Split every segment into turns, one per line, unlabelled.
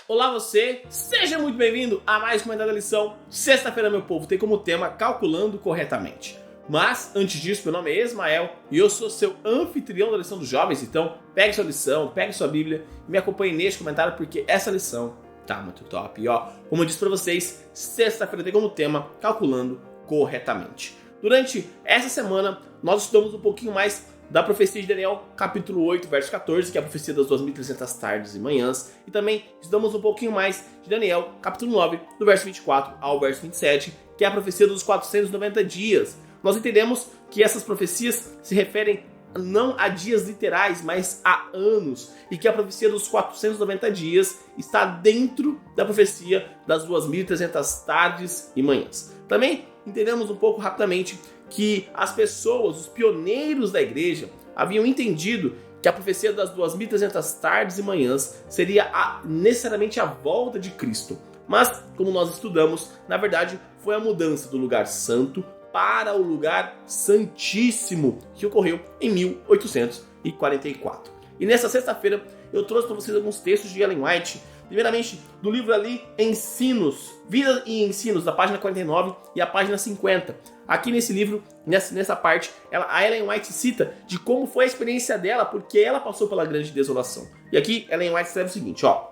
Olá você, seja muito bem-vindo a mais uma da lição. Sexta-feira, meu povo, tem como tema Calculando Corretamente. Mas, antes disso, meu nome é Ismael e eu sou seu anfitrião da lição dos jovens. Então, pegue sua lição, pegue sua Bíblia e me acompanhe neste comentário porque essa lição tá muito top. E ó, como eu disse pra vocês, sexta-feira tem como tema Calculando Corretamente. Durante essa semana, nós estudamos um pouquinho mais da profecia de Daniel, capítulo 8, verso 14, que é a profecia das 2.300 tardes e manhãs. E também estudamos um pouquinho mais de Daniel, capítulo 9, do verso 24 ao verso 27, que é a profecia dos 490 dias. Nós entendemos que essas profecias se referem não a dias literais, mas a anos. E que a profecia dos 490 dias está dentro da profecia das 2.300 tardes e manhãs. Também entendemos um pouco rapidamente que as pessoas, os pioneiros da igreja, haviam entendido que a profecia das 2.300 tardes e manhãs seria necessariamente a volta de Cristo. Mas, como nós estudamos, na verdade foi a mudança do lugar santo para o lugar santíssimo que ocorreu em 1844. E nessa sexta-feira eu trouxe para vocês alguns textos de Ellen White, primeiramente do livro ali Ensinos, Vida e Ensinos, da página 49 e a página 50. Aqui nesse livro, nessa parte, a Ellen White cita de como foi a experiência dela, porque ela passou pela grande desolação. E aqui Ellen White escreve o seguinte, ó: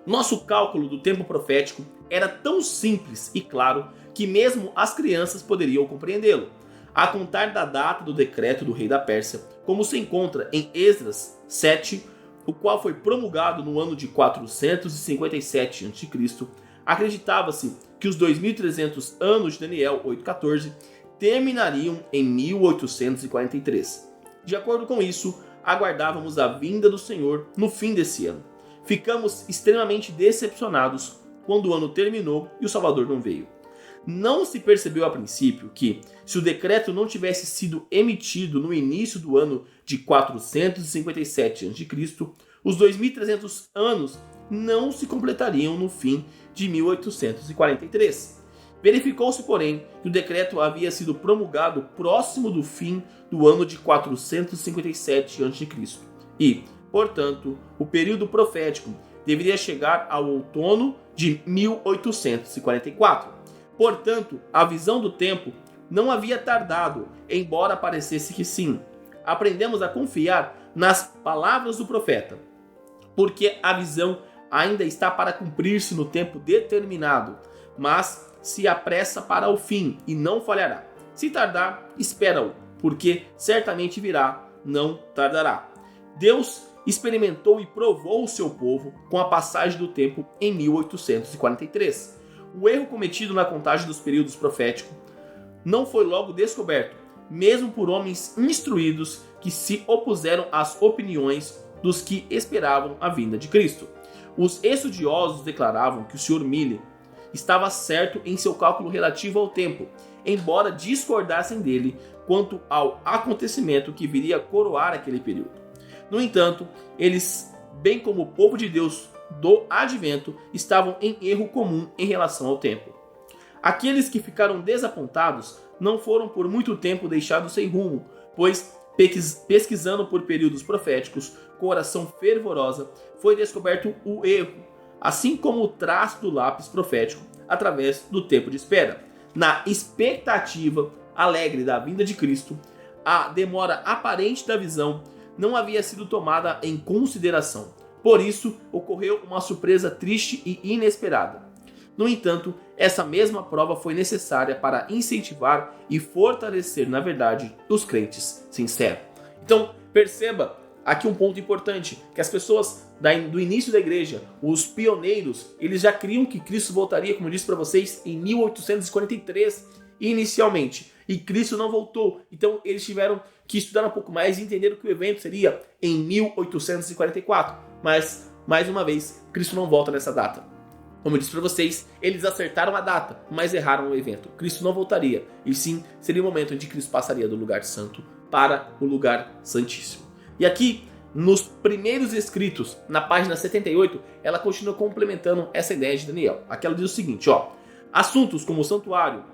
nosso cálculo do tempo profético era tão simples e claro que mesmo as crianças poderiam compreendê-lo. A contar da data do decreto do rei da Pérsia, como se encontra em Esdras 7, o qual foi promulgado no ano de 457 a.C., acreditava-se que os 2.300 anos de Daniel 8,14 terminariam em 1843. De acordo com isso, aguardávamos a vinda do Senhor no fim desse ano. Ficamos extremamente decepcionados quando o ano terminou e o Salvador não veio. Não se percebeu a princípio que, se o decreto não tivesse sido emitido no início do ano de 457 a.C., os 2.300 anos não se completariam no fim de 1843. Verificou-se, porém, que o decreto havia sido promulgado próximo do fim do ano de 457 a.C. e, portanto, o período profético deveria chegar ao outono de 1844. Portanto, a visão do tempo não havia tardado, embora parecesse que sim. Aprendemos a confiar nas palavras do profeta, porque a visão ainda está para cumprir-se no tempo determinado, mas se apressa para o fim e não falhará. Se tardar, espera-o, porque certamente virá, não tardará. Deus experimentou e provou o seu povo com a passagem do tempo em 1843. O erro cometido na contagem dos períodos proféticos não foi logo descoberto, mesmo por homens instruídos que se opuseram às opiniões dos que esperavam a vinda de Cristo. Os estudiosos declaravam que o Sr. Miller estava certo em seu cálculo relativo ao tempo, embora discordassem dele quanto ao acontecimento que viria a coroar aquele período. No entanto, eles, bem como o povo de Deus do Advento, estavam em erro comum em relação ao tempo. Aqueles que ficaram desapontados não foram por muito tempo deixados sem rumo, pois, pesquisando por períodos proféticos com oração fervorosa, foi descoberto o erro, assim como o traço do lápis profético através do tempo de espera. Na expectativa alegre da vinda de Cristo, a demora aparente da visão não havia sido tomada em consideração. Por isso, ocorreu uma surpresa triste e inesperada. No entanto, essa mesma prova foi necessária para incentivar e fortalecer, na verdade, os crentes sinceros. Então, perceba aqui um ponto importante, que as pessoas do início da igreja, os pioneiros, eles já criam que Cristo voltaria, como eu disse para vocês, em 1843 inicialmente. E Cristo não voltou. Então, eles tiveram que estudar um pouco mais e entenderam que o evento seria em 1844. Mas, mais uma vez, Cristo não volta nessa data. Como eu disse para vocês, eles acertaram a data, mas erraram o evento. Cristo não voltaria. E sim, seria o momento em que Cristo passaria do lugar santo para o lugar santíssimo. E aqui, nos primeiros escritos, na página 78, ela continua complementando essa ideia de Daniel. Aqui ela diz o seguinte, ó: assuntos como o santuário,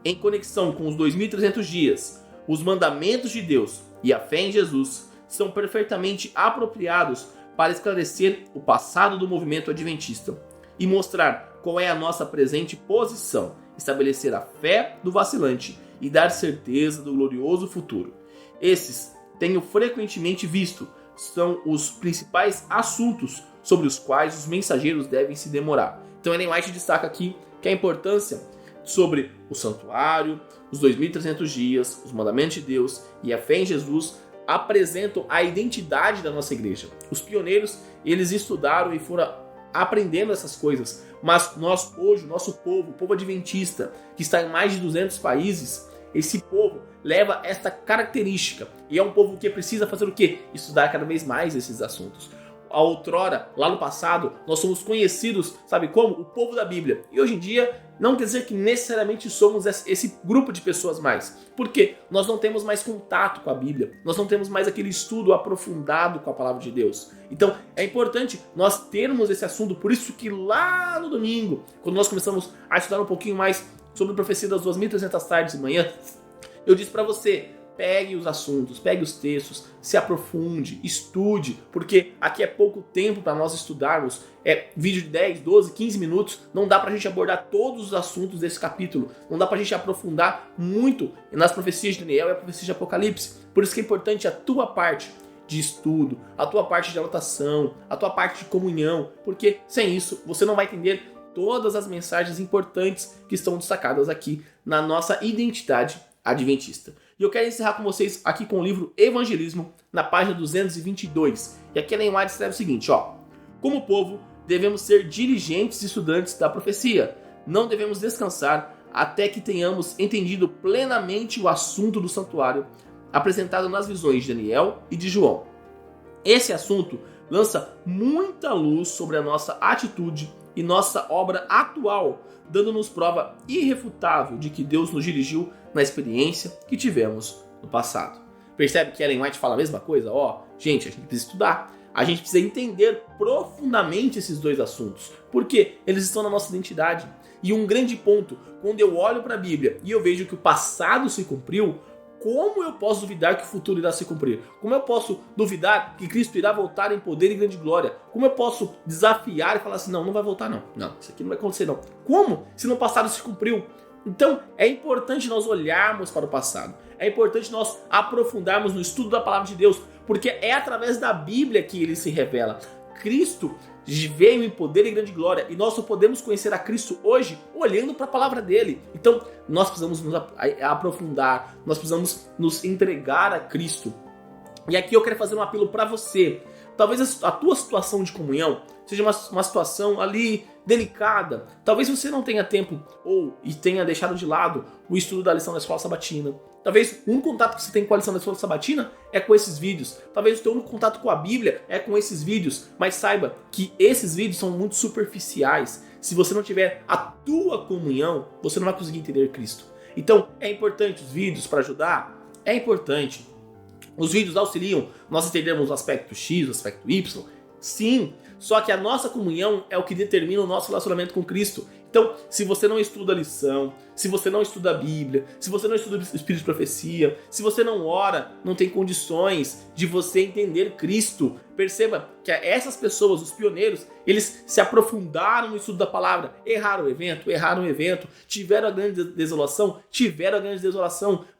em conexão com os 2.300 dias, os mandamentos de Deus e a fé em Jesus, são perfeitamente apropriados para esclarecer o passado do movimento adventista e mostrar qual é a nossa presente posição, estabelecer a fé do vacilante e dar certeza do glorioso futuro. Esses, tenho frequentemente visto, são os principais assuntos sobre os quais os mensageiros devem se demorar. Então Ellen White destaca aqui que a importância sobre o santuário, os 2.300 dias, os mandamentos de Deus e a fé em Jesus apresentam a identidade da nossa igreja. Os pioneiros, eles estudaram e foram aprendendo essas coisas, mas nós hoje, o nosso povo, o povo adventista, que está em mais de 200 países, esse povo leva esta característica e é um povo que precisa fazer o quê? Estudar cada vez mais esses assuntos. A outrora, lá no passado, nós somos conhecidos, sabe como? O povo da Bíblia. E hoje em dia, não quer dizer que necessariamente somos esse grupo de pessoas mais. Por quê? Nós não temos mais contato com a Bíblia. Nós não temos mais aquele estudo aprofundado com a palavra de Deus. Então, é importante nós termos esse assunto. Por isso que lá no domingo, quando nós começamos a estudar um pouquinho mais sobre a profecia das 2.300 tardes de manhã, eu disse para você, pegue os assuntos, pegue os textos, se aprofunde, estude, porque aqui é pouco tempo para nós estudarmos, é vídeo de 10, 12, 15 minutos, não dá para a gente abordar todos os assuntos desse capítulo, não dá para a gente aprofundar muito nas profecias de Daniel e a profecia de Apocalipse, por isso que é importante a tua parte de estudo, a tua parte de anotação, a tua parte de comunhão, porque sem isso você não vai entender todas as mensagens importantes que estão destacadas aqui na nossa identidade adventista. E eu quero encerrar com vocês aqui com o livro Evangelismo, na página 222. E aqui Ellen White escreve o seguinte, ó: como povo, devemos ser diligentes estudantes da profecia. Não devemos descansar até que tenhamos entendido plenamente o assunto do santuário, apresentado nas visões de Daniel e de João. Esse assunto lança muita luz sobre a nossa atitude e nossa obra atual, dando-nos prova irrefutável de que Deus nos dirigiu na experiência que tivemos no passado. Percebe que Ellen White fala a mesma coisa? Gente, a gente precisa estudar. A gente precisa entender profundamente esses dois assuntos, porque eles estão na nossa identidade. E um grande ponto, quando eu olho para a Bíblia e eu vejo que o passado se cumpriu, como eu posso duvidar que o futuro irá se cumprir? Como eu posso duvidar que Cristo irá voltar em poder e grande glória? Como eu posso desafiar e falar assim, não vai voltar não. Não, isso aqui não vai acontecer não. Como? Se no passado se cumpriu. Então, é importante nós olharmos para o passado. É importante nós aprofundarmos no estudo da palavra de Deus, porque é através da Bíblia que ele se revela. Cristo veio em poder e grande glória, e nós só podemos conhecer a Cristo hoje olhando para a palavra dele. Então, nós precisamos nos aprofundar, nós precisamos nos entregar a Cristo. E aqui eu quero fazer um apelo para você. Talvez a tua situação de comunhão seja uma situação ali delicada. Talvez você não tenha tempo e tenha deixado de lado o estudo da lição da escola sabatina. Talvez o único contato que você tem com a lição da escola sabatina é com esses vídeos. Talvez o teu único contato com a Bíblia é com esses vídeos. Mas saiba que esses vídeos são muito superficiais. Se você não tiver a tua comunhão, você não vai conseguir entender Cristo. Então, é importante os vídeos para ajudar? É importante. Os vídeos auxiliam nós entendermos o aspecto X, o aspecto Y? Sim, só que a nossa comunhão é o que determina o nosso relacionamento com Cristo. Então, se você não estuda a lição, se você não estuda a Bíblia, se você não estuda o Espírito de Profecia, se você não ora, não tem condições de você entender Cristo. Perceba que essas pessoas, os pioneiros, eles se aprofundaram no estudo da palavra, erraram o evento, tiveram a grande desolação,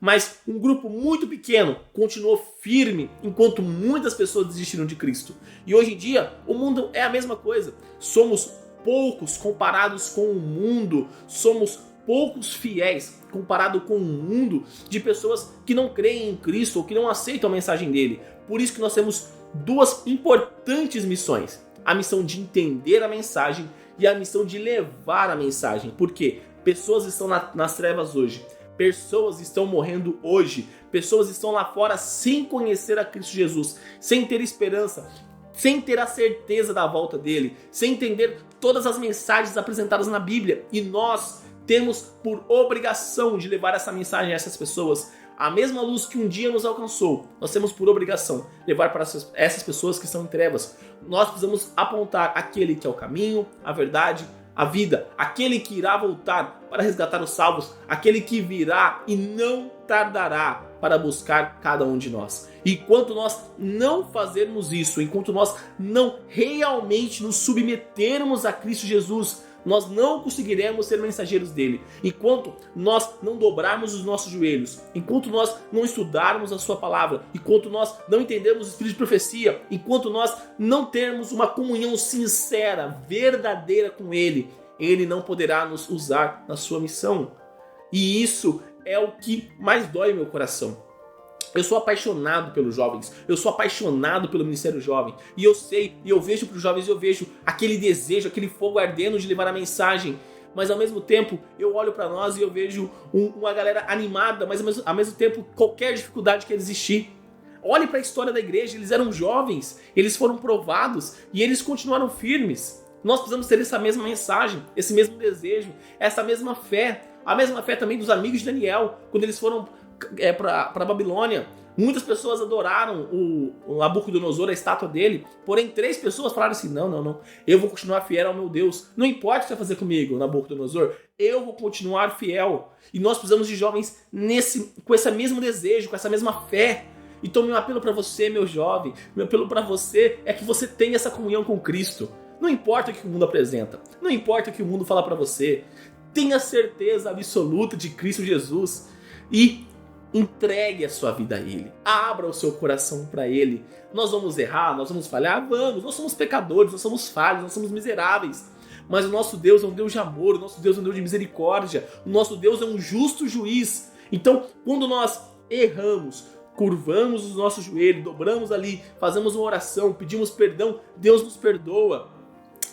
mas um grupo muito pequeno continuou firme, enquanto muitas pessoas desistiram de Cristo. E hoje em dia, o mundo é a mesma coisa. Somos poucos comparados com o mundo, somos poucos fiéis comparado com o mundo de pessoas que não creem em Cristo ou que não aceitam a mensagem dele. Por isso que nós temos duas importantes missões: a missão de entender a mensagem e a missão de levar a mensagem. Porque pessoas estão nas trevas hoje, pessoas estão morrendo hoje, pessoas estão lá fora sem conhecer a Cristo Jesus, sem ter esperança, sem ter a certeza da volta dele, sem entender todas as mensagens apresentadas na Bíblia. E nós temos por obrigação de levar essa mensagem a essas pessoas. A mesma luz que um dia nos alcançou, nós temos por obrigação levar para essas pessoas que estão em trevas. Nós precisamos apontar aquele que é o caminho, a verdade, a vida, aquele que irá voltar para resgatar os salvos, aquele que virá e não tardará. para buscar cada um de nós. Enquanto nós não fazermos isso, enquanto nós não realmente nos submetermos a Cristo Jesus, nós não conseguiremos ser mensageiros dele. Enquanto nós não dobrarmos os nossos joelhos, enquanto nós não estudarmos a sua palavra, enquanto nós não entendermos o espírito de profecia, enquanto nós não termos uma comunhão sincera, verdadeira com ele, ele não poderá nos usar na sua missão. E isso é o que mais dói meu coração. Eu sou apaixonado pelos jovens, eu sou apaixonado pelo Ministério Jovem, e eu sei, e eu vejo para os jovens, eu vejo aquele desejo, aquele fogo ardendo de levar a mensagem, mas ao mesmo tempo eu olho para nós e eu vejo uma galera animada, mas ao mesmo tempo qualquer dificuldade que existir. Olhe para a história da igreja, eles eram jovens, eles foram provados e eles continuaram firmes. Nós precisamos ter essa mesma mensagem, esse mesmo desejo, essa mesma fé, a mesma fé também dos amigos de Daniel, quando eles foram para Babilônia. Muitas pessoas adoraram o Nabucodonosor, a estátua dele, porém 3 pessoas falaram assim, não, eu vou continuar fiel ao meu Deus, não importa o que você vai fazer comigo, Nabucodonosor, eu vou continuar fiel. E nós precisamos de jovens com esse mesmo desejo, com essa mesma fé. Então meu apelo para você, meu jovem, meu apelo para você é que você tenha essa comunhão com Cristo. Não importa o que o mundo apresenta, não importa o que o mundo fala para você, tenha certeza absoluta de Cristo Jesus e entregue a sua vida a Ele. Abra o seu coração para Ele. Nós vamos errar, nós vamos falhar? Vamos. Nós somos pecadores, nós somos falhos, nós somos miseráveis. Mas o nosso Deus é um Deus de amor, o nosso Deus é um Deus de misericórdia, o nosso Deus é um justo juiz. Então, quando nós erramos, curvamos os nossos joelhos, dobramos ali, fazemos uma oração, pedimos perdão, Deus nos perdoa.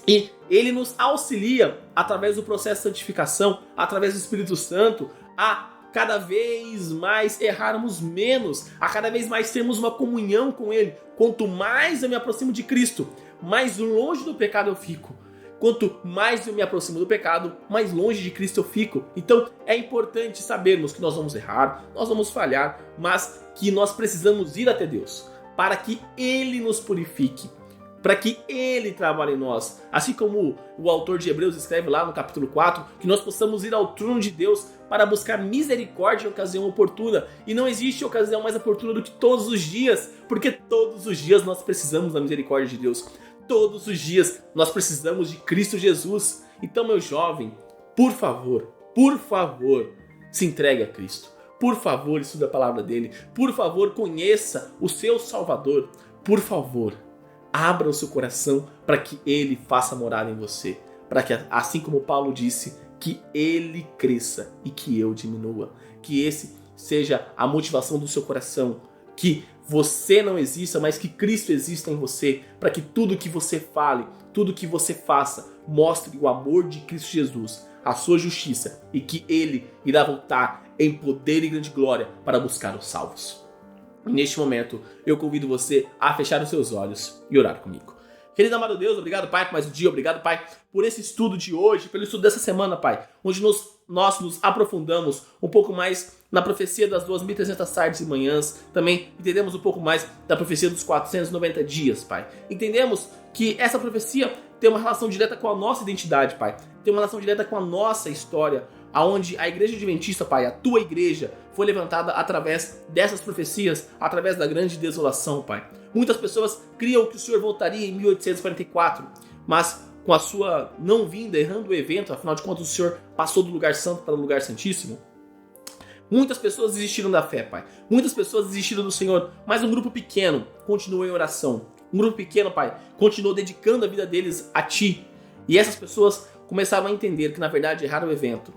E Ele nos auxilia através do processo de santificação, através do Espírito Santo, a cada vez mais errarmos menos, a cada vez mais termos uma comunhão com Ele. Quanto mais eu me aproximo de Cristo, mais longe do pecado eu fico. Quanto mais eu me aproximo do pecado, mais longe de Cristo eu fico. Então é importante sabermos que nós vamos errar, nós vamos falhar, mas que nós precisamos ir até Deus, para que Ele nos purifique, para que Ele trabalhe em nós. Assim como o autor de Hebreus escreve lá no capítulo 4, que nós possamos ir ao trono de Deus para buscar misericórdia em ocasião oportuna. E não existe ocasião mais oportuna do que todos os dias, porque todos os dias nós precisamos da misericórdia de Deus. Todos os dias nós precisamos de Cristo Jesus. Então, meu jovem, por favor, se entregue a Cristo. Por favor, estude a palavra dele. Por favor, conheça o seu Salvador. Por favor, abra o seu coração para que Ele faça morada em você. Para que, assim como Paulo disse, que Ele cresça e que eu diminua. Que esse seja a motivação do seu coração. Que você não exista, mas que Cristo exista em você. Para que tudo que você fale, tudo que você faça, mostre o amor de Cristo Jesus, a sua justiça. E que Ele irá voltar em poder e grande glória para buscar os salvos. E neste momento, eu convido você a fechar os seus olhos e orar comigo. Querido amado Deus, obrigado, Pai, por mais um dia. Obrigado, Pai, por esse estudo de hoje, pelo estudo dessa semana, Pai, onde nós nos aprofundamos um pouco mais na profecia das 2.300 tardes e manhãs. Também entendemos um pouco mais da profecia dos 490 dias, Pai. Entendemos que essa profecia tem uma relação direta com a nossa identidade, Pai. Tem uma relação direta com a nossa história, aonde a igreja adventista, Pai, a tua igreja, foi levantada através dessas profecias, através da grande desolação, Pai. Muitas pessoas criam que o Senhor voltaria em 1844, mas com a sua não vinda, errando o evento, afinal de contas o Senhor passou do lugar santo para o lugar santíssimo. Muitas pessoas desistiram da fé, Pai. Muitas pessoas desistiram do Senhor, mas um grupo pequeno continuou em oração. Um grupo pequeno, Pai, continuou dedicando a vida deles a Ti. E essas pessoas começaram a entender que na verdade erraram o evento,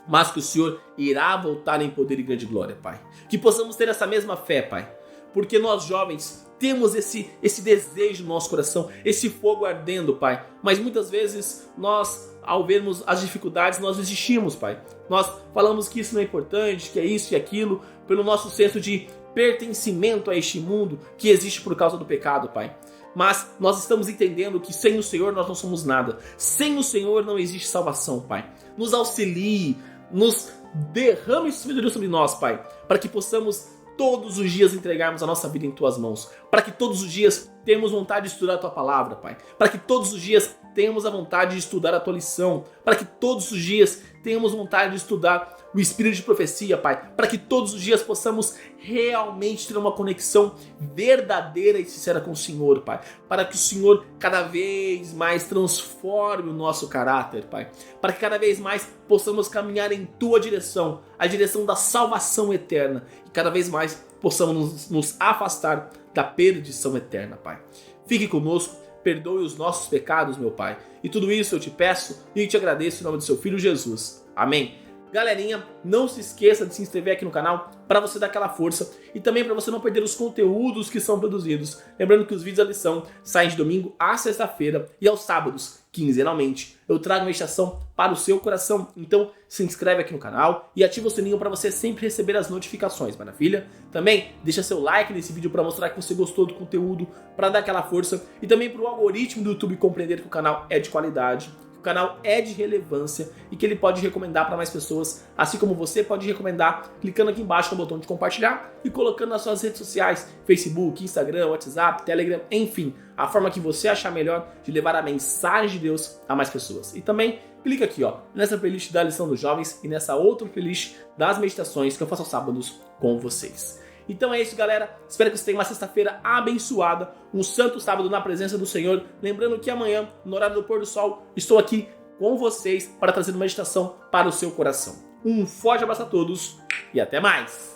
mas que o Senhor irá voltar em poder e grande glória, Pai. Que possamos ter essa mesma fé, Pai. Porque nós jovens temos esse desejo no nosso coração, esse fogo ardendo, Pai. Mas muitas vezes nós, ao vermos as dificuldades, nós desistimos, Pai. Nós falamos que isso não é importante, que é isso e aquilo, pelo nosso senso de pertencimento a este mundo que existe por causa do pecado, Pai. Mas nós estamos entendendo que sem o Senhor nós não somos nada. Sem o Senhor não existe salvação, Pai. Nos auxilie, nos derrame sabedoria sobre nós, Pai, para que possamos todos os dias entregarmos a nossa vida em Tuas mãos, para que todos os dias tenhamos vontade de estudar a Tua palavra, Pai, para que todos os dias tenhamos a vontade de estudar a tua lição, para que todos os dias tenhamos vontade de estudar o espírito de profecia, Pai, para que todos os dias possamos realmente ter uma conexão verdadeira e sincera com o Senhor, Pai, para que o Senhor cada vez mais transforme o nosso caráter, Pai, para que cada vez mais possamos caminhar em tua direção, a direção da salvação eterna, e cada vez mais possamos nos afastar da perdição eterna, Pai. Fique conosco, perdoe os nossos pecados, meu Pai. E tudo isso eu te peço e te agradeço em nome do seu Filho Jesus. Amém. Galerinha, não se esqueça de se inscrever aqui no canal para você dar aquela força e também para você não perder os conteúdos que são produzidos. Lembrando que os vídeos da lição saem de domingo à sexta-feira e aos sábados, quinzenalmente. Eu trago uma meditação para o seu coração. Então se inscreve aqui no canal e ativa o sininho para você sempre receber as notificações, maravilha? Também deixa seu like nesse vídeo para mostrar que você gostou do conteúdo, para dar aquela força e também para o algoritmo do YouTube compreender que o canal é de qualidade, que o canal é de relevância e que ele pode recomendar para mais pessoas, assim como você pode recomendar clicando aqui embaixo no botão de compartilhar e colocando nas suas redes sociais, Facebook, Instagram, WhatsApp, Telegram, enfim, a forma que você achar melhor de levar a mensagem de Deus a mais pessoas. E também clica aqui, ó, nessa playlist da lição dos jovens e nessa outra playlist das meditações que eu faço aos sábados com vocês. Então é isso, galera. Espero que você tenha uma sexta-feira abençoada, um santo sábado na presença do Senhor. Lembrando que amanhã, no horário do pôr do sol, estou aqui com vocês para trazer uma meditação para o seu coração. Um forte abraço a todos e até mais!